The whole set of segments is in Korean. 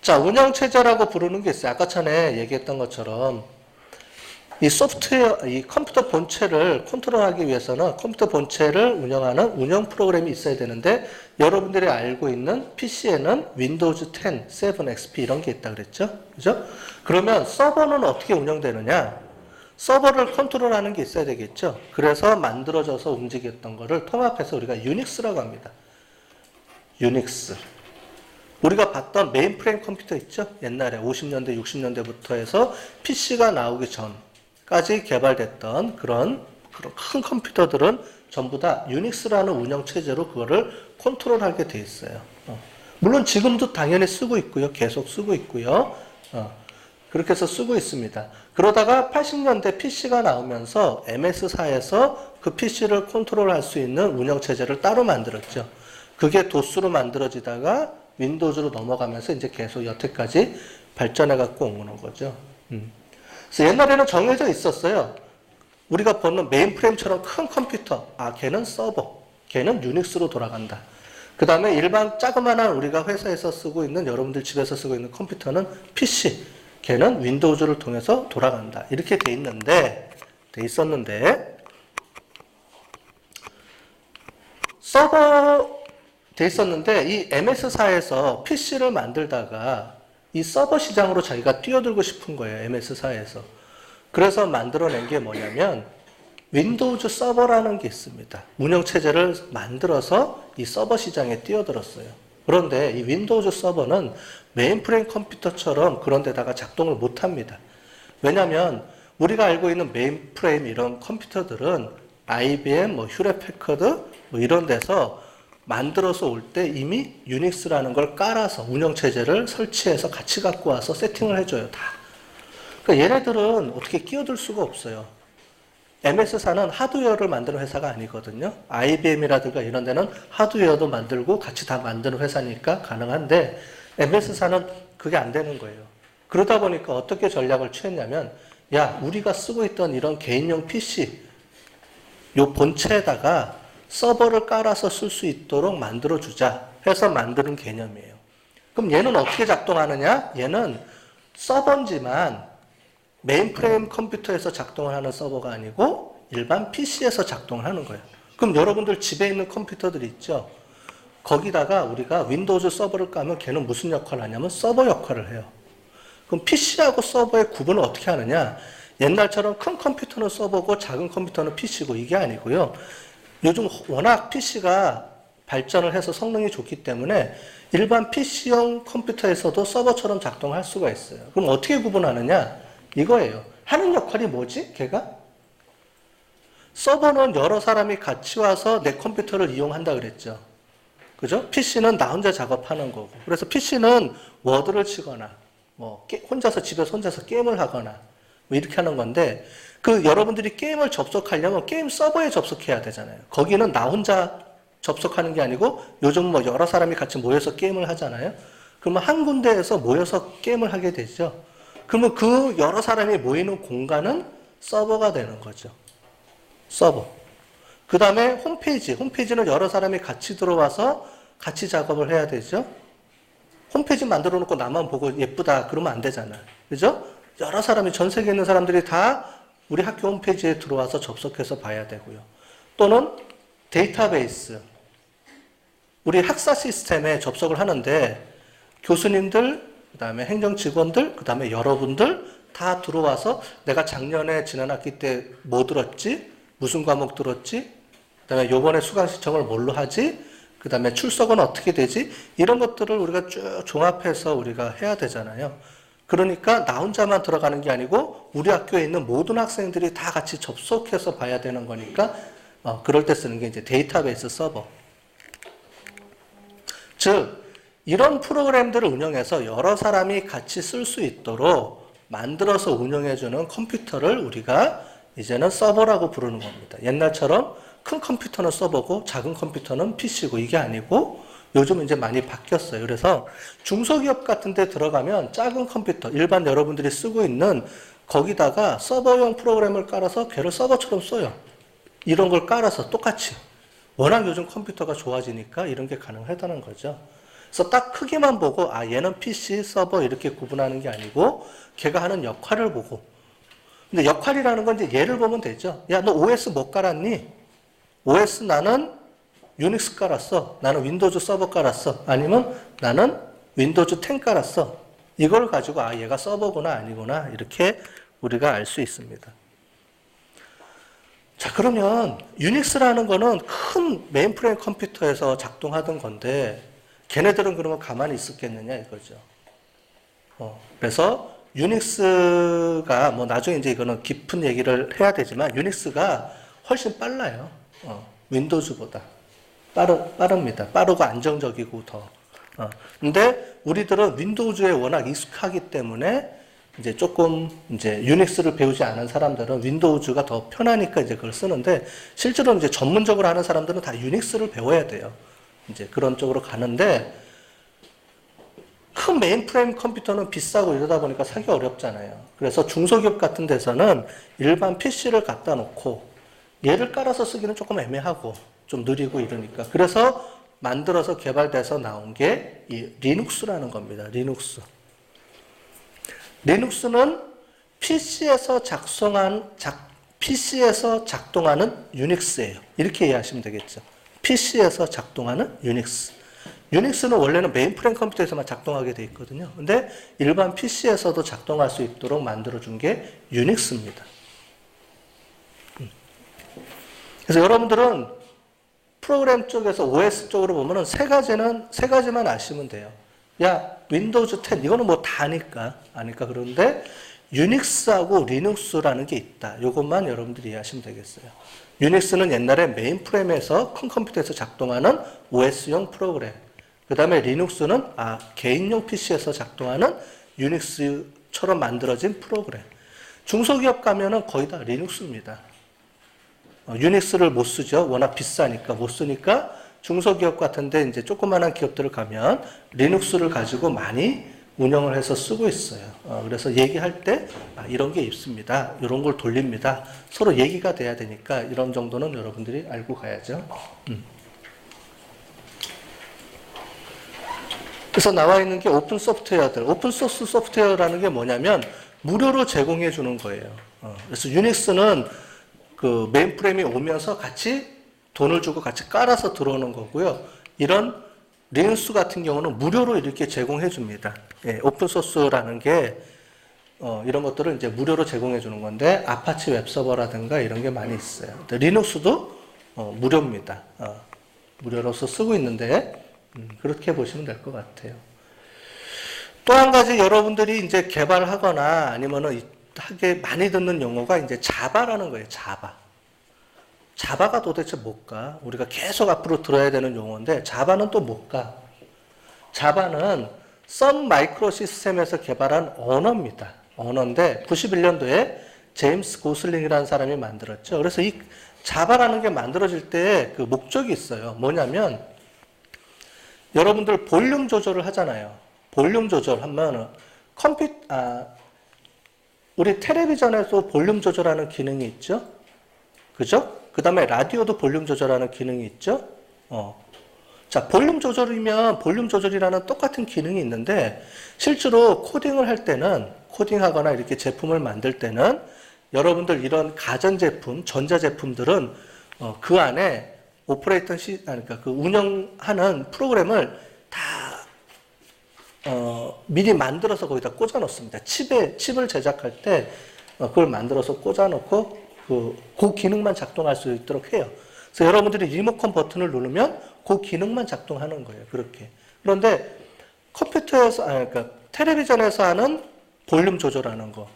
자, 운영체제라고 부르는 게 있어요. 아까 전에 얘기했던 것처럼 이 소프트웨어, 이 컴퓨터 본체를 컨트롤하기 위해서는 컴퓨터 본체를 운영하는 운영 프로그램이 있어야 되는데 여러분들이 알고 있는 PC에는 윈도우즈 10, 7, XP 이런 게 있다 그랬죠? 그죠? 그러면 서버는 어떻게 운영되느냐? 서버를 컨트롤하는 게 있어야 되겠죠? 그래서 만들어져서 움직였던 거를 통합해서 우리가 유닉스라고 합니다. 유닉스. 우리가 봤던 메인프레임 컴퓨터 있죠? 옛날에 50년대, 60년대부터 해서 PC가 나오기 전까지 개발됐던 그런 큰 컴퓨터들은 전부 다 유닉스라는 운영체제로 그거를 컨트롤하게 돼 있어요. 물론 지금도 당연히 쓰고 있고요. 계속 쓰고 있고요. 그렇게 해서 쓰고 있습니다. 그러다가 80년대 PC가 나오면서 MS사에서 그 PC를 컨트롤할 수 있는 운영체제를 따로 만들었죠. 그게 도스로 만들어지다가 윈도우즈로 넘어가면서 이제 계속 여태까지 발전해 갖고 오는 거죠. 그래서 옛날에는 정해져 있었어요. 우리가 보는 메인프레임처럼 큰 컴퓨터, 걔는 서버, 걔는 유닉스로 돌아간다. 그 다음에 일반 자그마한 우리가 회사에서 쓰고 있는 여러분들 집에서 쓰고 있는 컴퓨터는 PC, 걔는 윈도우즈를 통해서 돌아간다. 이렇게 돼 있었는데 서버 돼 있었는데 이 MS사에서 PC를 만들다가 이 서버 시장으로 자기가 뛰어들고 싶은 거예요. MS사에서. 그래서 만들어낸 게 뭐냐면 윈도우즈 서버라는 게 있습니다. 운영체제를 만들어서 이 서버 시장에 뛰어들었어요. 그런데 이 윈도우즈 서버는 메인프레임 컴퓨터처럼 그런 데다가 작동을 못합니다. 왜냐하면 우리가 알고 있는 메인프레임 이런 컴퓨터들은 IBM, 휴렛패커드 이런 데서 만들어서 올 때 이미 유닉스라는 걸 깔아서 운영체제를 설치해서 같이 갖고 와서 세팅을 해줘요. 다. 그러니까 얘네들은 어떻게 끼어들 수가 없어요. MS사는 하드웨어를 만드는 회사가 아니거든요. IBM이라든가 이런 데는 하드웨어도 만들고 같이 다 만드는 회사니까 가능한데 MS사는 그게 안 되는 거예요. 그러다 보니까 어떻게 전략을 취했냐면 우리가 쓰고 있던 이런 개인용 PC 요 본체에다가 서버를 깔아서 쓸 수 있도록 만들어주자 해서 만드는 개념이에요. 그럼 얘는 어떻게 작동하느냐? 얘는 서버지만 메인프레임 컴퓨터에서 작동을 하는 서버가 아니고 일반 PC에서 작동을 하는 거예요. 그럼 여러분들 집에 있는 컴퓨터들 있죠? 거기다가 우리가 윈도우즈 서버를 까면 걔는 무슨 역할을 하냐면 서버 역할을 해요. 그럼 PC하고 서버의 구분을 어떻게 하느냐? 옛날처럼 큰 컴퓨터는 서버고 작은 컴퓨터는 PC고 이게 아니고요. 요즘 워낙 PC가 발전을 해서 성능이 좋기 때문에 일반 PC용 컴퓨터에서도 서버처럼 작동할 수가 있어요. 그럼 어떻게 구분하느냐? 이거예요. 하는 역할이 뭐지? 걔가? 서버는 여러 사람이 같이 와서 내 컴퓨터를 이용한다 그랬죠. 그죠? PC는 나 혼자 작업하는 거고. 그래서 PC는 워드를 치거나, 집에서 혼자서 게임을 하거나, 이렇게 하는 건데, 여러분들이 게임을 접속하려면 게임 서버에 접속해야 되잖아요. 거기는 나 혼자 접속하는 게 아니고 요즘 여러 사람이 같이 모여서 게임을 하잖아요. 그러면 한 군데에서 모여서 게임을 하게 되죠. 그러면 그 여러 사람이 모이는 공간은 서버가 되는 거죠. 서버. 그 다음에 홈페이지는 여러 사람이 같이 들어와서 같이 작업을 해야 되죠. 홈페이지 만들어 놓고 나만 보고 예쁘다 그러면 안 되잖아요. 그죠? 여러 사람이 전 세계에 있는 사람들이 다 우리 학교 홈페이지에 들어와서 접속해서 봐야 되고요. 또는 데이터베이스. 우리 학사 시스템에 접속을 하는데 교수님들, 그 다음에 행정직원들, 그 다음에 여러분들 다 들어와서 내가 작년에 지난 학기 때 뭐 들었지? 무슨 과목 들었지? 그 다음에 요번에 수강 신청을 뭘로 하지? 그 다음에 출석은 어떻게 되지? 이런 것들을 우리가 쭉 종합해서 우리가 해야 되잖아요. 그러니까 나 혼자만 들어가는 게 아니고 우리 학교에 있는 모든 학생들이 다 같이 접속해서 봐야 되는 거니까 그럴 때 쓰는 게 이제 데이터베이스 서버. 즉 이런 프로그램들을 운영해서 여러 사람이 같이 쓸 수 있도록 만들어서 운영해주는 컴퓨터를 우리가 이제는 서버라고 부르는 겁니다. 옛날처럼 큰 컴퓨터는 서버고 작은 컴퓨터는 PC고 이게 아니고 요즘은 이제 많이 바뀌었어요. 그래서 중소기업 같은 데 들어가면 작은 컴퓨터, 일반 여러분들이 쓰고 있는 거기다가 서버용 프로그램을 깔아서 걔를 서버처럼 써요. 이런 걸 깔아서 똑같이. 워낙 요즘 컴퓨터가 좋아지니까 이런 게 가능하다는 거죠. 그래서 딱 크기만 보고 아 얘는 PC, 서버 이렇게 구분하는 게 아니고 걔가 하는 역할을 보고. 근데 역할이라는 건 이제 얘를 보면 되죠. 야, 너 OS 뭐 깔았니? OS 나는 유닉스 깔았어. 나는 윈도우즈 서버 깔았어. 아니면 나는 윈도우즈 10 깔았어. 이걸 가지고 아 얘가 서버구나 아니구나 이렇게 우리가 알 수 있습니다. 자, 그러면 유닉스라는 거는 큰 메인프레임 컴퓨터에서 작동하던 건데 걔네들은 그러면 가만히 있었겠느냐 이거죠. 그래서 유닉스가 뭐 나중에 이제 이거는 깊은 얘기를 해야 되지만 유닉스가 훨씬 빨라요. 윈도우즈보다 빠릅니다. 빠르고 안정적이고 더. 근데 우리들은 윈도우즈에 워낙 익숙하기 때문에 이제 조금 이제 유닉스를 배우지 않은 사람들은 윈도우즈가 더 편하니까 이제 그걸 쓰는데 실제로 이제 전문적으로 하는 사람들은 다 유닉스를 배워야 돼요. 이제 그런 쪽으로 가는데 큰 메인프레임 컴퓨터는 비싸고 이러다 보니까 사기 어렵잖아요. 그래서 중소기업 같은 데서는 일반 PC를 갖다 놓고 얘를 깔아서 쓰기는 조금 애매하고 좀 느리고 이러니까 그래서 만들어서 개발돼서 나온 게 이 리눅스라는 겁니다. 리눅스. 리눅스는 PC에서 작동하는 유닉스예요. 이렇게 이해하시면 되겠죠. PC에서 작동하는 유닉스. 유닉스는 원래는 메인프레임 컴퓨터에서만 작동하게 돼 있거든요. 근데 일반 PC에서도 작동할 수 있도록 만들어준 게 유닉스입니다. 그래서 여러분들은 프로그램 쪽에서 OS 쪽으로 보면은 세 가지만 아시면 돼요. 야, 윈도우즈 10 이거는 뭐 다 아니까 그런데 유닉스하고 리눅스라는 게 있다. 이것만 여러분들이 이해하시면 되겠어요. 유닉스는 옛날에 메인프레임에서 큰 컴퓨터에서 작동하는 OS용 프로그램. 그 다음에 리눅스는 개인용 PC에서 작동하는 유닉스처럼 만들어진 프로그램. 중소기업 가면은 거의 다 리눅스입니다. 유닉스를 못 쓰죠. 워낙 비싸니까 못 쓰니까 중소기업 같은데 이제 조그마한 기업들을 가면 리눅스를 가지고 많이 운영을 해서 쓰고 있어요. 그래서 얘기할 때 이런 게 있습니다. 이런 걸 돌립니다. 서로 얘기가 돼야 되니까 이런 정도는 여러분들이 알고 가야죠. 그래서 나와 있는 게 오픈 소프트웨어들. 오픈 소스 소프트웨어라는 게 뭐냐면 무료로 제공해 주는 거예요. 그래서 유닉스는 그 메인프레임이 오면서 같이 돈을 주고 같이 깔아서 들어오는 거고요. 이런 리눅스 같은 경우는 무료로 이렇게 제공해 줍니다. 예, 오픈소스라는 게 이런 것들을 이제 무료로 제공해 주는 건데 아파치 웹서버라든가 이런 게 많이 있어요. 리눅스도 무료입니다. 무료로서 쓰고 있는데 그렇게 보시면 될 것 같아요. 또 한 가지 여러분들이 이제 개발하거나 아니면은 하게 많이 듣는 용어가 이제 자바라는 거예요. 자바가 도대체 뭘까? 우리가 계속 앞으로 들어야 되는 용어인데 자바는 또 뭘까? 자바는 선 마이크로 시스템에서 개발한 언어입니다. 언어인데 91년도에 제임스 고슬링이라는 사람이 만들었죠. 그래서 이 자바라는 게 만들어질 때 그 목적이 있어요. 뭐냐면 여러분들 볼륨 조절을 하잖아요. 볼륨 조절하면 우리 텔레비전에서 볼륨 조절하는 기능이 있죠? 그죠? 그 다음에 라디오도 볼륨 조절하는 기능이 있죠? 자, 볼륨 조절이면 볼륨 조절이라는 똑같은 기능이 있는데 실제로 코딩을 할 때는 코딩하거나 이렇게 제품을 만들 때는 여러분들 이런 가전제품, 전자제품들은 그 안에 그러니까 그 운영하는 프로그램을 다 미리 만들어서 거기다 꽂아 놓습니다. 칩을 제작할 때 그걸 만들어서 꽂아 놓고 그 기능만 작동할 수 있도록 해요. 그래서 여러분들이 리모컨 버튼을 누르면 그 기능만 작동하는 거예요. 그렇게. 그런데 그러니까 텔레비전에서 하는 볼륨 조절하는 거,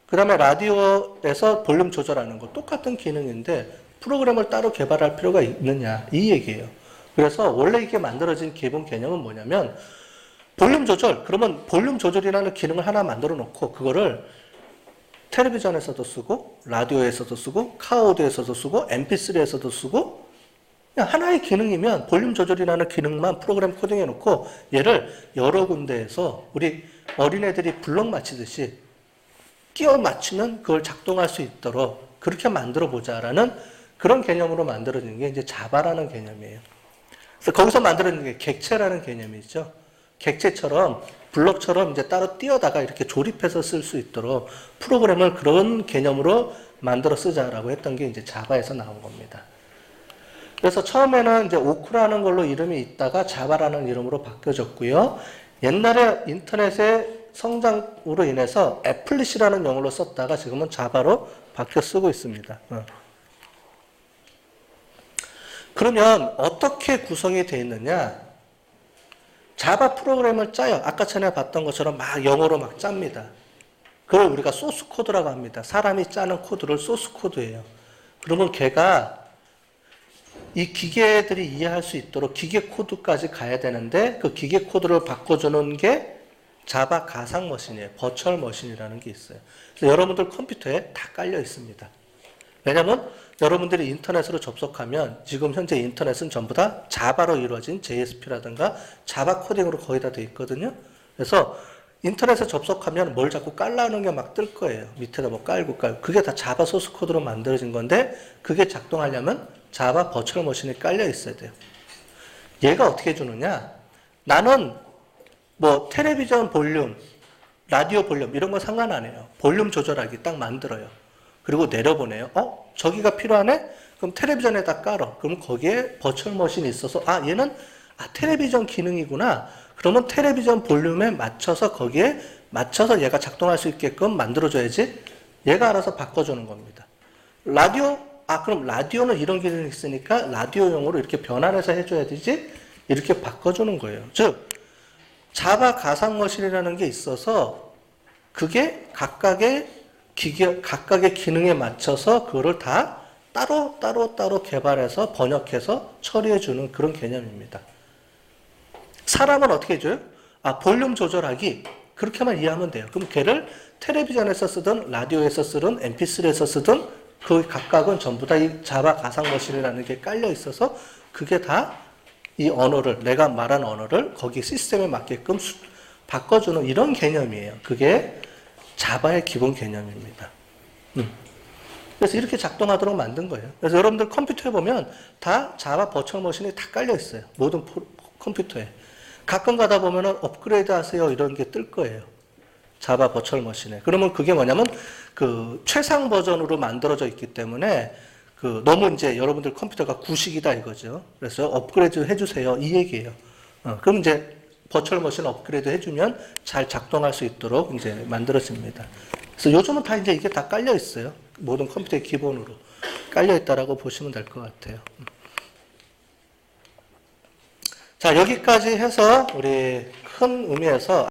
그 다음에 라디오에서 볼륨 조절하는 거 똑같은 기능인데 프로그램을 따로 개발할 필요가 있느냐 이 얘기예요. 그래서 원래 이게 만들어진 기본 개념은 뭐냐면 볼륨 조절, 그러면 볼륨 조절이라는 기능을 하나 만들어 놓고 그거를 텔레비전에서도 쓰고 라디오에서도 쓰고 카오디오에서도 쓰고 mp3에서도 쓰고 그냥 하나의 기능이면 볼륨 조절이라는 기능만 프로그램 코딩해 놓고 얘를 여러 군데에서 우리 어린애들이 블록 맞히듯이 끼워 맞추면 그걸 작동할 수 있도록 그렇게 만들어 보자라는 그런 개념으로 만들어진 게 이제 자바라는 개념이에요. 그래서 거기서 만들어진 게 객체라는 개념이죠. 객체처럼 블럭처럼 이제 따로 띄어다가 이렇게 조립해서 쓸 수 있도록 프로그램을 그런 개념으로 만들어 쓰자라고 했던 게 이제 자바에서 나온 겁니다. 그래서 처음에는 이제 오크라는 걸로 이름이 있다가 자바라는 이름으로 바뀌어졌고요. 옛날에 인터넷의 성장으로 인해서 애플릿이라는 용어로 썼다가 지금은 자바로 바뀌어 쓰고 있습니다. 그러면 어떻게 구성이 되어 있느냐? 자바 프로그램을 짜요. 아까 전에 봤던 것처럼 막 영어로 막 짭니다. 그걸 우리가 소스 코드라고 합니다. 사람이 짜는 코드를 소스 코드예요. 그러면 걔가 이 기계들이 이해할 수 있도록 기계 코드까지 가야 되는데 그 기계 코드를 바꿔주는 게 자바 가상 머신이에요. 버추얼 머신이라는 게 있어요. 그래서 여러분들 컴퓨터에 다 깔려 있습니다. 왜냐하면 여러분들이 인터넷으로 접속하면 지금 현재 인터넷은 전부 다 자바로 이루어진 JSP라든가 자바 코딩으로 거의 다 돼 있거든요. 그래서 인터넷에 접속하면 뭘 자꾸 깔라는 게 막 뜰 거예요. 밑에다 뭐 깔고. 그게 다 자바 소스 코드로 만들어진 건데 그게 작동하려면 자바 버추얼 머신이 깔려 있어야 돼요. 얘가 어떻게 주느냐? 나는 뭐 텔레비전 볼륨, 라디오 볼륨 이런 거 상관 안 해요. 볼륨 조절하기 딱 만들어요. 그리고 내려보내요. 저기가 필요하네? 그럼 텔레비전에다 깔어. 그럼 거기에 버추얼 머신이 있어서 얘는 텔레비전 기능이구나. 그러면 텔레비전 볼륨에 맞춰서 거기에 맞춰서 얘가 작동할 수 있게끔 만들어줘야지. 얘가 알아서 바꿔주는 겁니다. 라디오? 그럼 라디오는 이런 기능이 있으니까 라디오용으로 이렇게 변환해서 해줘야 되지? 이렇게 바꿔주는 거예요. 즉 자바 가상 머신이라는 게 있어서 그게 각각의 기능에 맞춰서 그거를 다 따로 개발해서 번역해서 처리해주는 그런 개념입니다. 사람은 어떻게 해줘요? 볼륨 조절하기. 그렇게만 이해하면 돼요. 그럼 걔를 텔레비전에서 쓰든 라디오에서 쓰든 mp3에서 쓰든 그 각각은 전부 다 이 자바 가상 머신이라는 게 깔려 있어서 그게 다 이 언어를, 내가 말한 언어를 거기 시스템에 맞게끔 바꿔주는 이런 개념이에요. 그게 자바의 기본 개념입니다. 그래서 이렇게 작동하도록 만든 거예요. 그래서 여러분들 컴퓨터에 보면 다 자바 버추얼 머신이 다 깔려 있어요. 모든 컴퓨터에. 가끔 가다 보면은 업그레이드 하세요 이런 게 뜰 거예요. 자바 버추얼 머신에. 그러면 그게 뭐냐면 그 최상 버전으로 만들어져 있기 때문에 너무 이제 여러분들 컴퓨터가 구식이다 이거죠. 그래서 업그레이드 해주세요 이 얘기예요. 그럼 이제 버추얼 머신 업그레이드 해주면 잘 작동할 수 있도록 이제 만들어집니다. 그래서 요즘은 다 이제 이게 다 깔려 있어요. 모든 컴퓨터의 기본으로 깔려 있다라고 보시면 될 것 같아요. 자, 여기까지 해서 우리 큰 의미에서